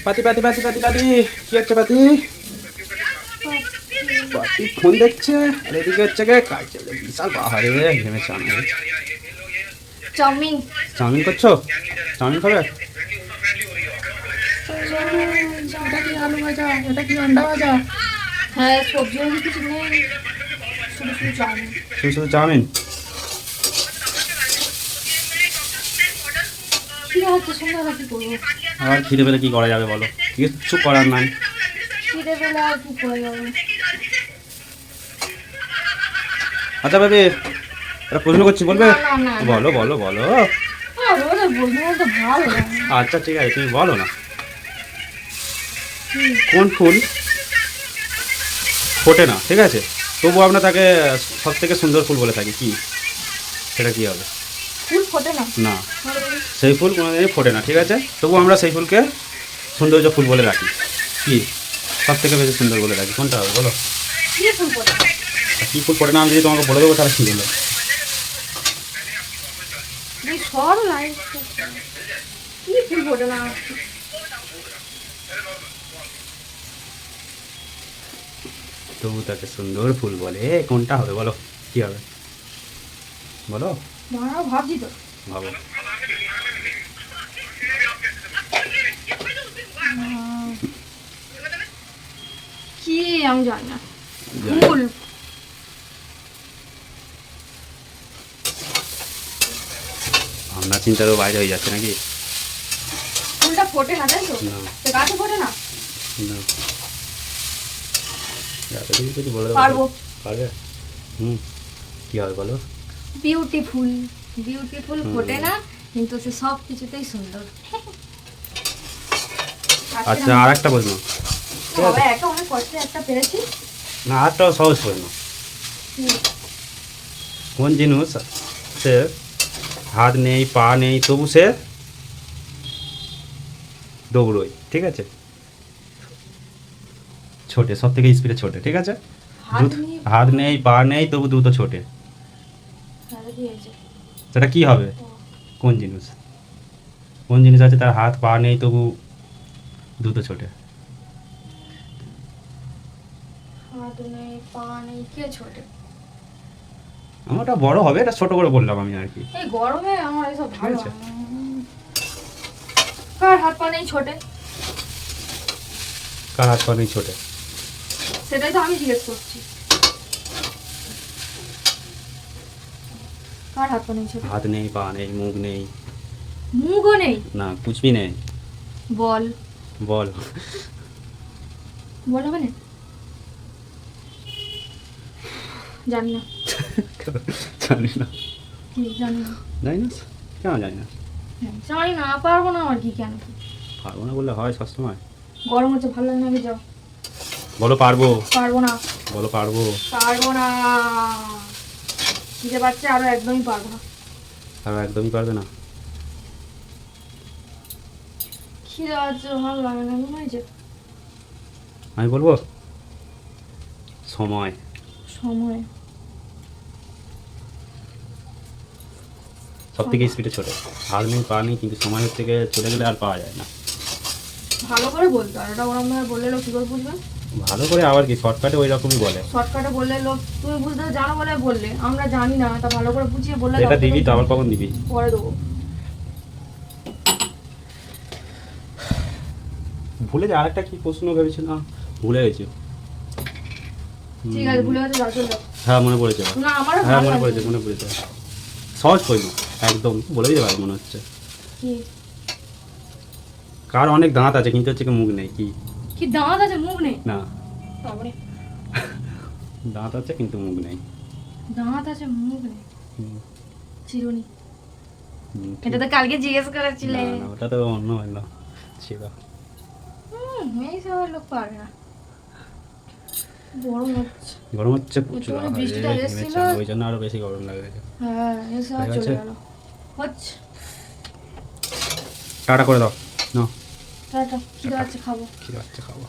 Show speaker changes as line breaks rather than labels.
পাতি পাতি পাতি পাতি পাতি কি হচ্ছে পাতি? পাতি ফোন দেখছে আর এদিকে হচ্ছে গে কাজ চলে বিশাল বাহারে ঘেমেছে আমি।
চাউমিন
চাউমিন করছো? চাউমিন খাবে?
এটা কি আলু ভাজা, এটা কি আন্ডা ভাজা? হ্যাঁ, সবজি ভাজি কিছু নেই, শুধু শুধু চাউমিন।
শুধু শুধু চাউমিন?
খিদে হচ্ছে, সন্ধ্যাবেলা কি করবো?
আর খিদে পেলে কি করা যাবে বলো? কিচ্ছু করার নাই।
খিদে পেলে আর কি করে যাবো?
আচ্ছা বেবি, একটা প্রশ্ন করছি, বলবে?
না, না, না, না।
বলো বলো বলো।
রোজ বলতে বলতে ভালো লাগে।
আচ্ছা ঠিক আছে, তুমি বলো না। কোন ফুল ফোটে না, ঠিক আছে, তবু আমরা তাকে সব থেকে সুন্দর ফুল বলে থাকি, কি সেটা কি হবে?
ফুল ফোটে না?
না, সেই ফুল কোনোদিনই ফোটে না, ঠিক আছে, তবু আমরা সেই ফুলকে সৌন্দর্য ফুল বলে রাখি। কি সব থেকে বেশি সুন্দর বলে রাখি, কোনটা হবে বলো?
কি ফুল ফোটে?
কী ফুল ফোটে না আমি যদি তোমাকে বলে দেবো তাহলে কী বললো?
সর লাইট, কি ফুল ফোটে না?
তবু তাকে সুন্দর ফুল বলে, কোনটা হবে বলো? কি হবে বলো?
দাঁড়াও, ভাবছি তো।
ভাবো।
কি আমি জানি না। ফুল
ভাবনা চিন্তারও বাইরে হয়ে যাচ্ছে নাকি?
ফুলটা ফোটে না, তাই তো?
না
তো গাছে ফোটে না?
না, কিছু বলে
পারবো।
পারবে? কী হবে বলো?
বিউটিফুল। বিউটিফুল ফোটে না, কিন্তু সে সব কিছুতেই সুন্দর।
আচ্ছা, আর একটা প্রশ্ন।
বাবা, একা অনেক কষ্টে একটা পেরেছি।
না, আরটাও সহজ প্রশ্ন। কোন জিনিস সে হাত নেই পা নেই তবু সে দৌড়োয়, ঠিক আছে, ছোটে, সব থেকে স্পিডে ছোটে, ঠিক আছে, হাত নেই পা নেই তবু দ্রুত ছোটে, সেটা কি হবে? কোন জিনিস? কোন জিনিস আছে তার হাত পা নেই তবু দ্রুত ছোটে?
হাত নেই পা নেই, কে ছোটে?
আমারটা বড় হবে, এটা ছোট করে বললাম আমি আর কি।
এই গরমে আমার এসব ভালো
ঠিক আছে।
লাগে না। কার হাত পা নেই ছোটে?
কার হাত পা নেই ছোটে?
সেটাই তো আমি জিজ্ঞেস করছি। কার হাত পা নেই ছোটে?
হাত নেই পা নেই মুখ নেই।
মুখও নেই?
না, কুছ ভি নেই।
বল।
বল।
বল হবে না? জানি না।
জানি না।
কি জানি না?
জানি না? কেন জানি না?
জানি না, পারবো না আর কি, কেন?
পারবো না বললে হয় সবসময়?
গরম হচ্ছে, ভালো লাগে না, আগে যাও।
বলো পারবো।
পারবো না।
বলো পারবো।
পারবো না। খিদে পাচ্ছে, আরো একদমই পারবো না।
আর একদমই পারবে না?
খিদে পাচ্ছে, ভালো লাগে না, মনে হয়েছে।
আমি বলবো সময়।
সময়।
সব থেকে স্পিডে ছোটে, হাত নেই পা নেই কিন্তু সময় হচ্ছে গিয়ে চলে গেলে আর পাওয়া যায় না।
ভালো করে বলতে আর এটা ওরম ভাবে বললে লোক কি করে বুঝবে?
ভালো করে আবার কি, শর্টকাটে ওই রকমই বলে।
শর্টকাটে বললে লোক, তুমি বুঝতে জানো বলে বললে, আমরা জানি না, তা ভালো করে বুঝিয়ে বললে
এটা
লোক
দিবি তো, আবার কখন দিবি?
পরে দেবো।
ভুলে যা, আরেকটা কি প্রশ্ন ভেবেছিলাম ভুলে গেছি।
ঠিক আছে, ভুলে গেছে, যা, চলে যাও।
হ্যাঁ মনে পড়েছে।
না, আমারও
হ্যাঁ
ভালো
মনে
লাগছে।
পড়েছে, মনে পড়েছে। সহজ প্রশ্ন একদম, বলে দিতে পারি মনে হচ্ছে।
কি?
কার অনেক দাঁত আছে কিন্তু হচ্ছে কি মুখ নেই, কি?
কি দাঁত আছে মুখ নেই?
না,
বাবারে,
দাঁত আছে কিন্তু মুখ নেই।
দাঁত আছে মুখ নেই? চিরুনি।
ঠিক।
এটা তো কালকে জিজ্ঞেস করেছিলে।
না, না, ওটা তো অন্য হলো ছিল।
এই সব লোক পারবে না। গরম হচ্ছে।
গরম হচ্ছে প্রচুর,
একটু বৃষ্টিটা এসেছিল।
ওই জন্য আরো বেশি গরম লাগে।
হ্যাঁ, এসে আর
হয়ে
চলে
গেছে?
গেল। হচ্ছে।
টাটা করে দাও। নাও,
টাটা, খিদে পাচ্ছে, খাবো।
কি হচ্ছে খাবো।